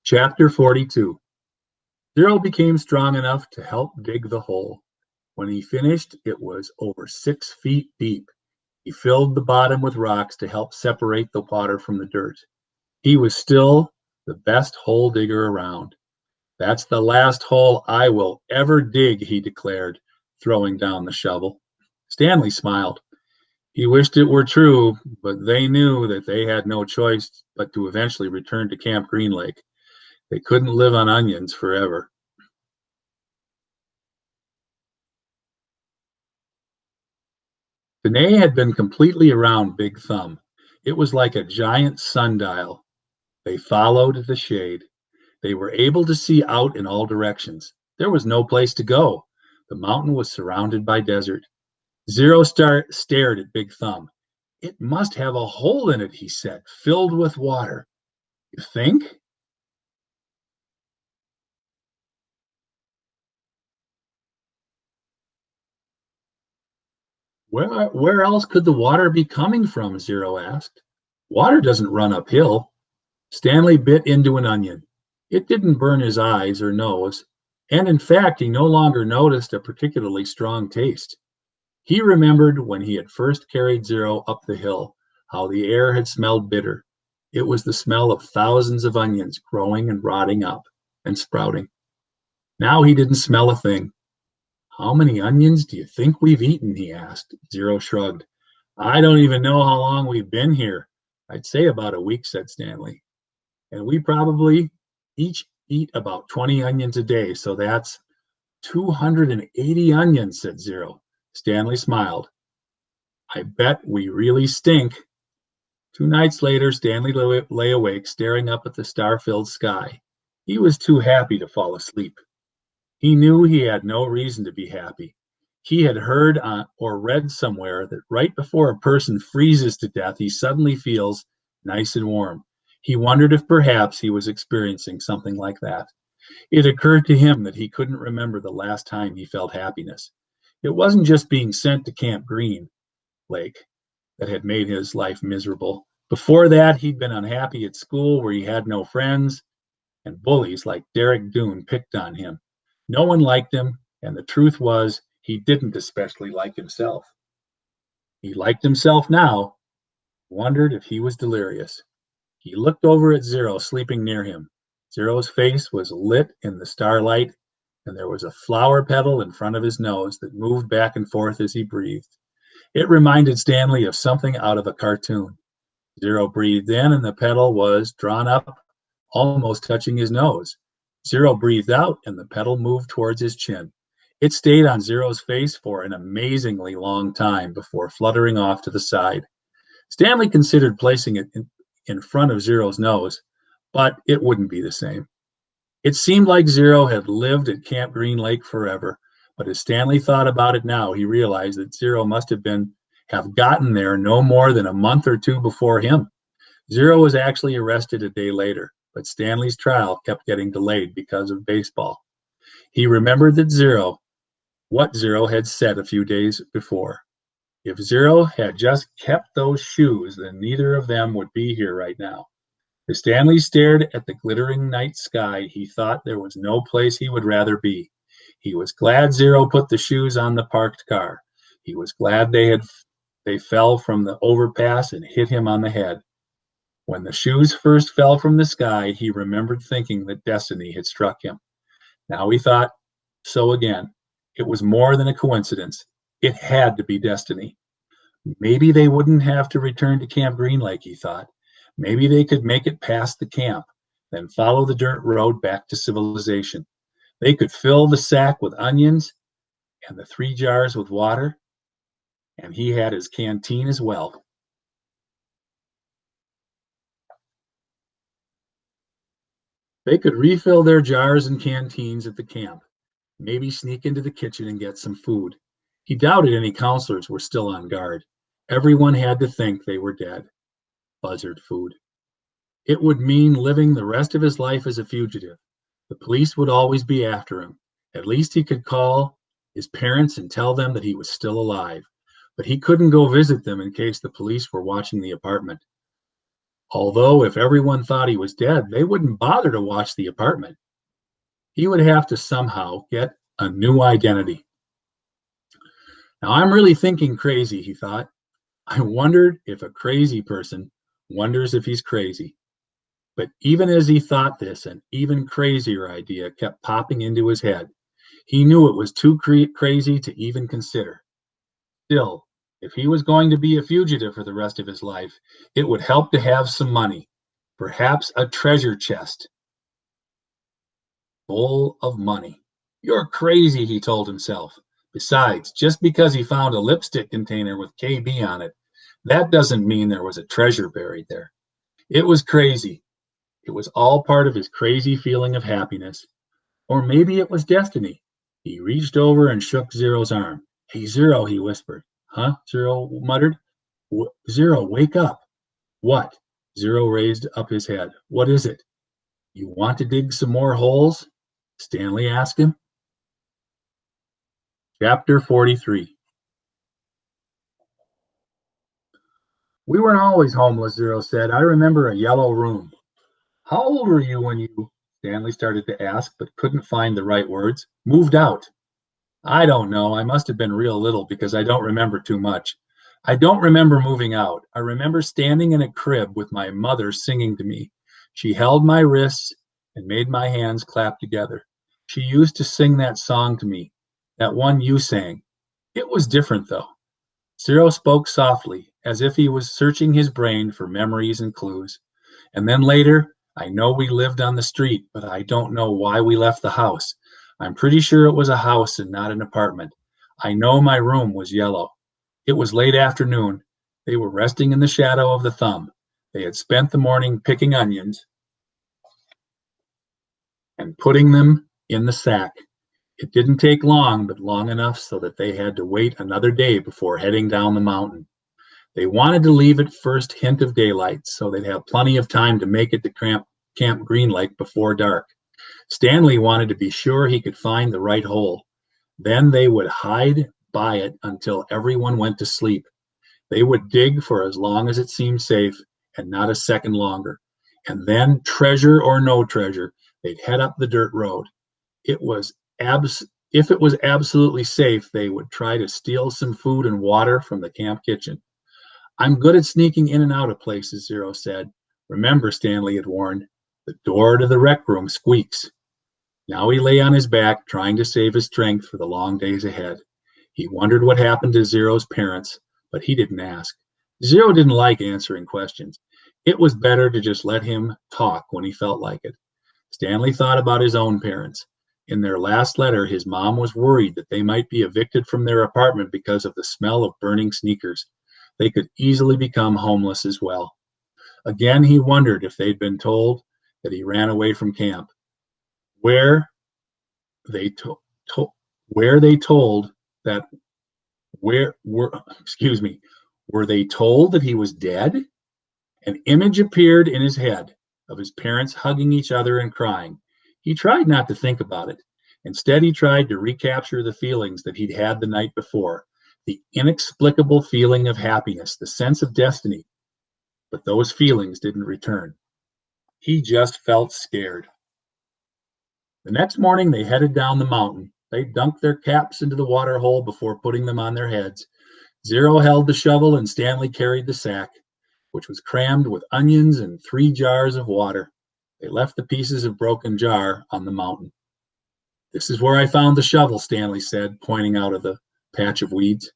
Chapter 42. Zero became strong enough to help dig the hole. When he finished, it was over 6 feet deep. He filled the bottom with rocks to help separate the water from the dirt. He was still the best hole digger around. "That's the last hole I will ever dig," he declared, throwing down the shovel. Stanley smiled. He wished it were true, but they knew that they had no choice but to eventually return to Camp Green Lake. They couldn't live on onions forever. Danae had been completely around Big Thumb. It was like a giant sundial. They followed the shade. They were able to see out in all directions. There was no place to go. The mountain was surrounded by desert. Stared at Big Thumb. "It must have a hole in it," he said, "filled with water." "You think?" Where else could the water be coming from?" Zero asked. "Water doesn't run uphill." Stanley bit into an onion. It didn't burn his eyes or nose, and in fact, he no longer noticed a particularly strong taste. He remembered when he had first carried Zero up the hill, how the air had smelled bitter. It was the smell of thousands of onions growing and rotting up and sprouting. Now he didn't smell a thing. "How many onions do you think we've eaten?" he asked. Zero shrugged. "I don't even know how long we've been here." "I'd say about a week," said Stanley. "And we probably each eat about 20 onions a day, so that's 280 onions," said Zero. Stanley smiled. "I bet we really stink." 2 nights later, Stanley lay awake, staring up at the star-filled sky. He was too happy to fall asleep. He knew he had no reason to be happy. He had heard or read somewhere that right before a person freezes to death, he suddenly feels nice and warm. He wondered if perhaps he was experiencing something like that. It occurred to him that he couldn't remember the last time he felt happiness. It wasn't just being sent to Camp Green Lake that had made his life miserable. Before that, he'd been unhappy at school where he had no friends, and bullies like Derek Doone picked on him. No one liked him, and the truth was, he didn't especially like himself. He liked himself now, wondered if he was delirious. He looked over at Zero sleeping near him. Zero's face was lit in the starlight, and there was a flower petal in front of his nose that moved back and forth as he breathed. It reminded Stanley of something out of a cartoon. Zero breathed in, and the petal was drawn up, almost touching his nose. Zero breathed out, and the petal moved towards his chin. It stayed on Zero's face for an amazingly long time before fluttering off to the side. Stanley considered placing it in front of Zero's nose, but it wouldn't be the same. It seemed like Zero had lived at Camp Green Lake forever, but as Stanley thought about it now, he realized that Zero must have gotten there no more than a month or two before him. Zero was actually arrested a day later, but Stanley's trial kept getting delayed because of baseball. He remembered what Zero had said a few days before. If Zero had just kept those shoes, then neither of them would be here right now. As Stanley stared at the glittering night sky, he thought there was no place he would rather be. He was glad Zero put the shoes on the parked car. He was glad they fell from the overpass and hit him on the head. When the shoes first fell from the sky, he remembered thinking that destiny had struck him. Now he thought so again. It was more than a coincidence. It had to be destiny. Maybe they wouldn't have to return to Camp Green Lake, he thought. Maybe they could make it past the camp, then follow the dirt road back to civilization. They could fill the sack with onions and the 3 jars with water, and he had his canteen as well. They could refill their jars and canteens at the camp, maybe sneak into the kitchen and get some food. He doubted any counselors were still on guard. Everyone had to think they were dead. Buzzard food. It would mean living the rest of his life as a fugitive. The police would always be after him. At least he could call his parents and tell them that he was still alive. But he couldn't go visit them in case the police were watching the apartment. Although if everyone thought he was dead, they wouldn't bother to watch the apartment. He would have to somehow get a new identity. Now I'm really thinking crazy, he thought. I wondered if a crazy person wonders if he's crazy. But even as he thought this, an even crazier idea kept popping into his head. He knew it was too crazy to even consider. Still, if he was going to be a fugitive for the rest of his life, it would help to have some money, perhaps a treasure chest full of money. You're crazy, he told himself. Besides, just because he found a lipstick container with KB on it, that doesn't mean there was a treasure buried there. It was crazy. It was all part of his crazy feeling of happiness. Or maybe it was destiny. He reached over and shook Zero's arm. Hey, Zero, he whispered. Huh? Zero muttered. Zero, wake up. What? Zero raised up his head. What is it? You want to dig some more holes? Stanley asked him. Chapter 43. We weren't always homeless, Zero said. I remember a yellow room. How old were you when you, Stanley started to ask, but couldn't find the right words, moved out? I don't know. I must have been real little because I don't remember too much. I don't remember moving out. I remember standing in a crib with my mother singing to me. She held my wrists and made my hands clap together. She used to sing that song to me, that one you sang. It was different, though. Zero spoke softly, as if he was searching his brain for memories and clues. And then later, I know we lived on the street, but I don't know why we left the house. I'm pretty sure it was a house and not an apartment. I know my room was yellow. It was late afternoon. They were resting in the shadow of the thumb. They had spent the morning picking onions and putting them in the sack. It didn't take long, but long enough so that they had to wait another day before heading down the mountain. They wanted to leave at first hint of daylight so they'd have plenty of time to make it to Camp Green Lake before dark. Stanley wanted to be sure he could find the right hole. Then they would hide by it until everyone went to sleep. They would dig for as long as it seemed safe and not a second longer. And then, treasure or no treasure, they'd head up the dirt road. It was if it was absolutely safe, they would try to steal some food and water from the camp kitchen. I'm good at sneaking in and out of places, Zero said. Remember, Stanley had warned, the door to the rec room squeaks. Now he lay on his back, trying to save his strength for the long days ahead. He wondered what happened to Zero's parents, but he didn't ask. Zero didn't like answering questions. It was better to just let him talk when he felt like it. Stanley thought about his own parents. In their last letter, his mom was worried that they might be evicted from their apartment because of the smell of burning sneakers. They could easily become homeless as well. Again, he wondered if they'd been told that he ran away from camp. Where they where they told that where were excuse me, were they told that he was dead? An image appeared in his head of his parents hugging each other and crying. He tried not to think about it. Instead, he tried to recapture the feelings that he'd had the night before, the inexplicable feeling of happiness, the sense of destiny. But those feelings didn't return. He just felt scared. The next morning, they headed down the mountain. They dunked their caps into the water hole before putting them on their heads. Zero held the shovel and Stanley carried the sack, which was crammed with onions and 3 jars of water. They left the pieces of broken jar on the mountain. This is where I found the shovel, Stanley said, pointing out of the patch of weeds.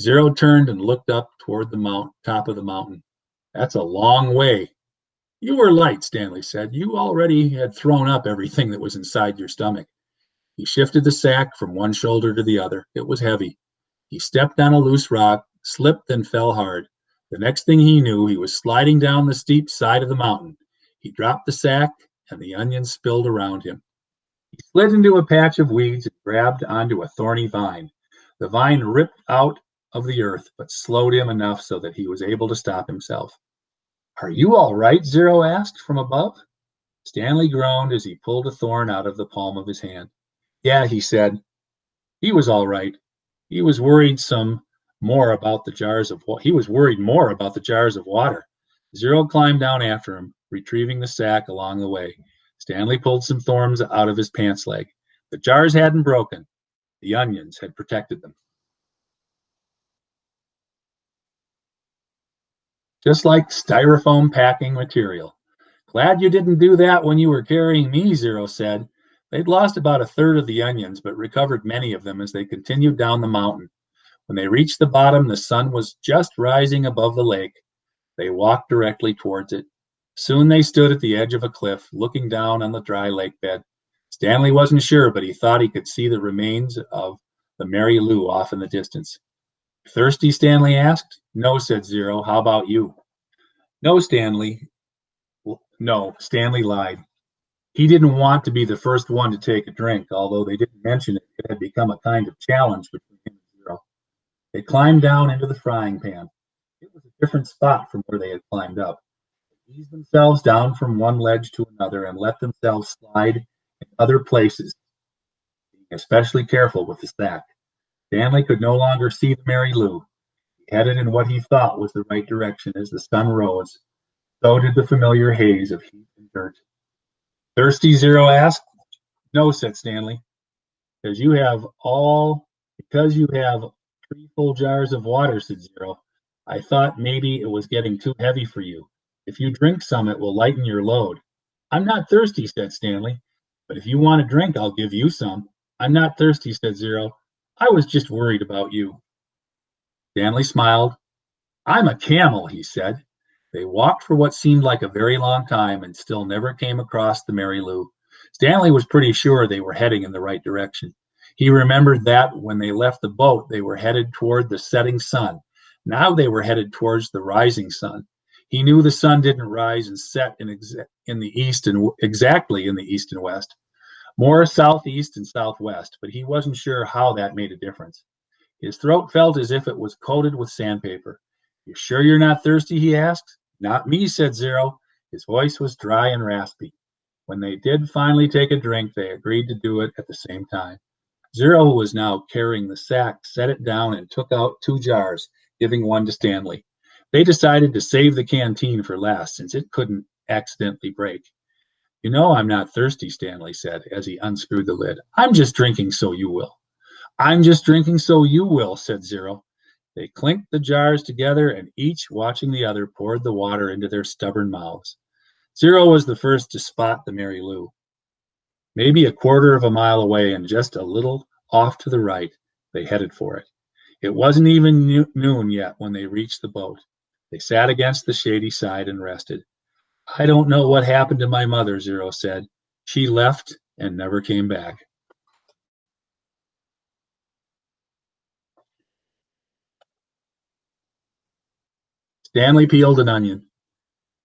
Zero turned and looked up toward the top of the mountain. That's a long way. You were light, Stanley said. You already had thrown up everything that was inside your stomach. He shifted the sack from one shoulder to the other. It was heavy. He stepped on a loose rock, slipped, and fell hard. The next thing he knew, he was sliding down the steep side of the mountain. He dropped the sack, and the onions spilled around him. He slid into a patch of weeds and grabbed onto a thorny vine. The vine ripped out of the earth, but slowed him enough so that he was able to stop himself. Are you all right? Zero asked from above. Stanley groaned as he pulled a thorn out of the palm of his hand. Yeah, he said. He was all right. He was worried more about the jars of water. Zero climbed down after him, retrieving the sack along the way. Stanley pulled some thorns out of his pants leg. The jars hadn't broken. The onions had protected them. Just like styrofoam packing material. Glad you didn't do that when you were carrying me, Zero said. They'd lost about a third of the onions, but recovered many of them as they continued down the mountain. When they reached the bottom, the sun was just rising above the lake. They walked directly towards it. Soon they stood at the edge of a cliff, looking down on the dry lake bed. Stanley wasn't sure, but he thought he could see the remains of the Mary Lou off in the distance. Thirsty? Stanley asked. No, said Zero. How about you? No, Stanley. No, Stanley lied. He didn't want to be the first one to take a drink, although they didn't mention it. It had become a kind of challenge between him and Zero. They climbed down into the frying pan. It was a different spot from where they had climbed up. They eased themselves down from one ledge to another and let themselves slide in other places, being especially careful with the sack. Stanley could no longer see the Mary Lou. He headed in what he thought was the right direction as the sun rose. So did the familiar haze of heat and dirt. Thirsty? Zero asked. No, said Stanley. Because you have 3 full jars of water, said Zero. I thought maybe it was getting too heavy for you. If you drink some, it will lighten your load. I'm not thirsty, said Stanley. But if you want a drink, I'll give you some. I'm not thirsty, said Zero. I was just worried about you. Stanley smiled. I'm a camel, he said. They walked for what seemed like a very long time and still never came across the Mary Lou. Stanley was pretty sure they were heading in the right direction. He remembered that when they left the boat, they were headed toward the setting sun. Now they were headed towards the rising sun. He knew the sun didn't rise and set in the east and exactly in the east and west, more southeast and southwest, but he wasn't sure how that made a difference. His throat felt as if it was coated with sandpaper. You sure you're not thirsty? He asked. Not me, said Zero. His voice was dry and raspy. When they did finally take a drink, they agreed to do it at the same time. Zero was now carrying the sack, set it down, and took out 2 jars, giving one to Stanley. They decided to save the canteen for last, since it couldn't accidentally break. You know I'm not thirsty, Stanley said as he unscrewed the lid. I'm just drinking so you will. I'm just drinking so you will, said Zero. They clinked the jars together, and each, watching the other, poured the water into their stubborn mouths. Zero was the first to spot the Mary Lou. Maybe a quarter of a mile away and just a little off to the right, they headed for it. It wasn't even noon yet when they reached the boat. They sat against the shady side and rested. I don't know what happened to my mother, Zero said. She left and never came back. Stanley peeled an onion.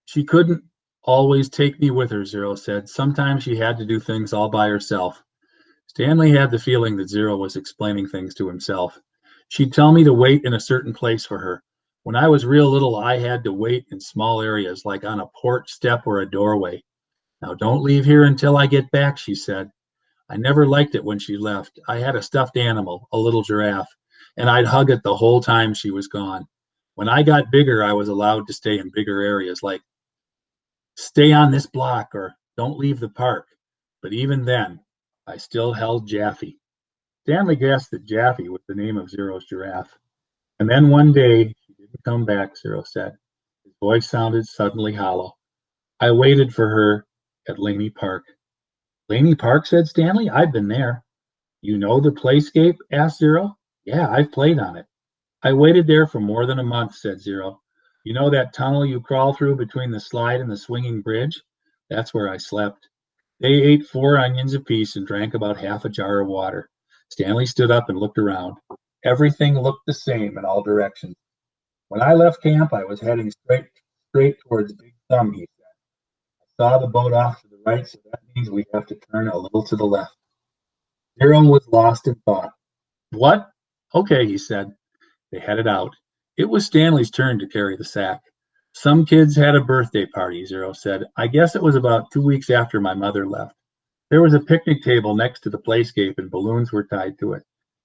She couldn't always take me with her, Zero said. Sometimes she had to do things all by herself. Stanley had the feeling that Zero was explaining things to himself. She'd tell me to wait in a certain place for her. When I was real little, I had to wait in small areas, like on a porch step or a doorway. Now don't leave here until I get back, she said. I never liked it when she left. I had a stuffed animal, a little giraffe, and I'd hug it the whole time she was gone. When I got bigger, I was allowed to stay in bigger areas, like stay on this block or don't leave the park. But even then, I still held Jaffe. Stanley guessed that Jaffe was the name of Zero's giraffe. And then one day, she didn't come back, Zero said. His voice sounded suddenly hollow. I waited for her at Laney Park. Laney Park, said Stanley. I've been there. You know the playscape? Asked Zero. Yeah, I've played on it. I waited there for more than a month, said Zero. You know that tunnel you crawl through between the slide and the swinging bridge? That's where I slept. They ate 4 onions apiece and drank about half a jar of water. Stanley stood up and looked around. Everything looked the same in all directions. When I left camp, I was heading straight towards Big Thumb, he said. I saw the boat off to the right, so that means we have to turn a little to the left. Zero was lost in thought. What? Okay, he said. They headed out. It was Stanley's turn to carry the sack. Some kids had a birthday party, Zero said. I guess it was about 2 weeks after my mother left. There was a picnic table next to the playscape and balloons were tied to it.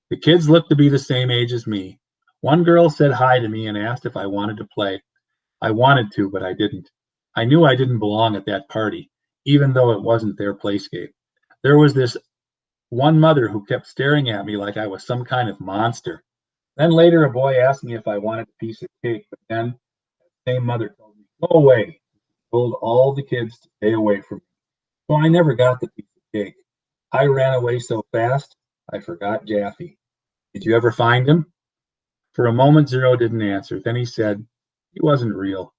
The kids looked to be the same age as me. One girl said hi to me and asked if I wanted to play. I wanted to, but I didn't. I knew I didn't belong at that party, even though it wasn't their playscape. There was this one mother who kept staring at me like I was some kind of monster. Then later, a boy asked me if I wanted a piece of cake, but then the same mother told me, "Go away." She told all the kids to stay away from me. So I never got the piece of cake. I ran away so fast, I forgot Jaffe. Did you ever find him? For a moment, Zero didn't answer. Then he said, "He wasn't real."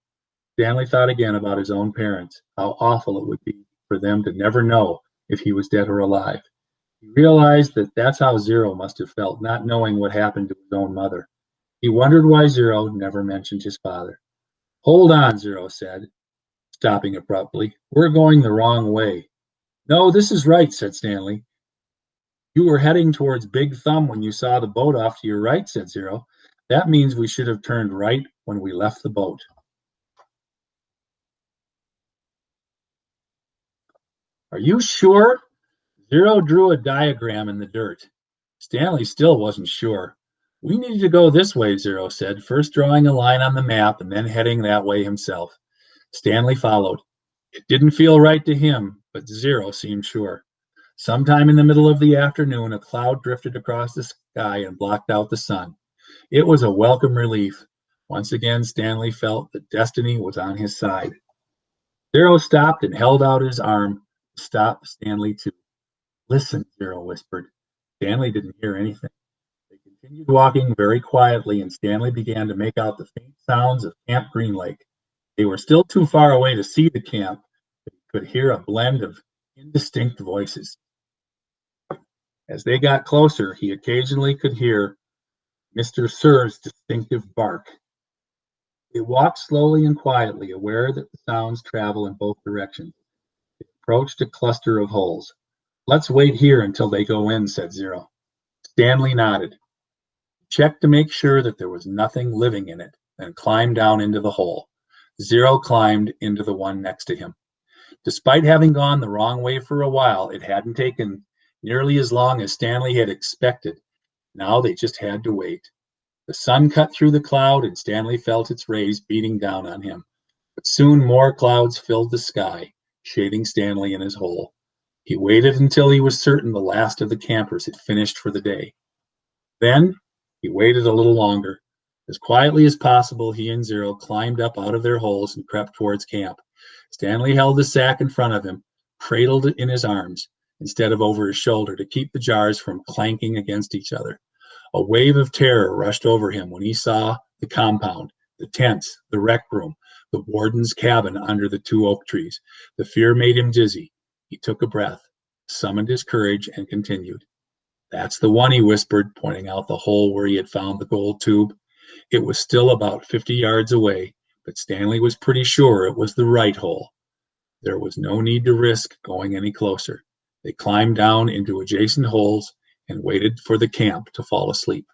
Stanley thought again about his own parents, how awful it would be for them to never know if he was dead or alive. He realized that that's how Zero must have felt, not knowing what happened to his own mother. He wondered why Zero never mentioned his father. "Hold on," Zero said, stopping abruptly. "We're going the wrong way." "No, this is right," said Stanley. "You were heading towards Big Thumb when you saw the boat off to your right," said Zero. "That means we should have turned right when we left the boat." "Are you sure?" Zero drew a diagram in the dirt. Stanley still wasn't sure. "We need to go this way," Zero said, first drawing a line on the map and then heading that way himself. Stanley followed. It didn't feel right to him, but Zero seemed sure. Sometime in the middle of the afternoon, a cloud drifted across the sky and blocked out the sun. It was a welcome relief. Once again, Stanley felt that destiny was on his side. Zero stopped and held out his arm to stop Stanley too. "Listen," Zero whispered. Stanley didn't hear anything. They continued walking very quietly, and Stanley began to make out the faint sounds of Camp Green Lake. They were still too far away to see the camp, but he could hear a blend of indistinct voices. As they got closer, he occasionally could hear Mr. Sir's distinctive bark. They walked slowly and quietly, aware that the sounds travel in both directions. They approached a cluster of holes. "Let's wait here until they go in," said Zero. Stanley nodded. He checked to make sure that there was nothing living in it, then climbed down into the hole. Zero climbed into the one next to him. Despite having gone the wrong way for a while, it hadn't taken nearly as long as Stanley had expected. Now they just had to wait. The sun cut through the cloud, and Stanley felt its rays beating down on him. But soon more clouds filled the sky, shading Stanley in his hole. He waited until he was certain the last of the campers had finished for the day. Then he waited a little longer. As quietly as possible, he and Zero climbed up out of their holes and crept towards camp. Stanley held the sack in front of him, cradled it in his arms, instead of over his shoulder, to keep the jars from clanking against each other. A wave of terror rushed over him when he saw the compound, the tents, the rec room, the warden's cabin under the 2 oak trees. The fear made him dizzy. He took a breath, summoned his courage, and continued. "That's the one," he whispered, pointing out the hole where he had found the gold tube. It was still about 50 yards away, but Stanley was pretty sure it was the right hole. There was no need to risk going any closer. They climbed down into adjacent holes and waited for the camp to fall asleep.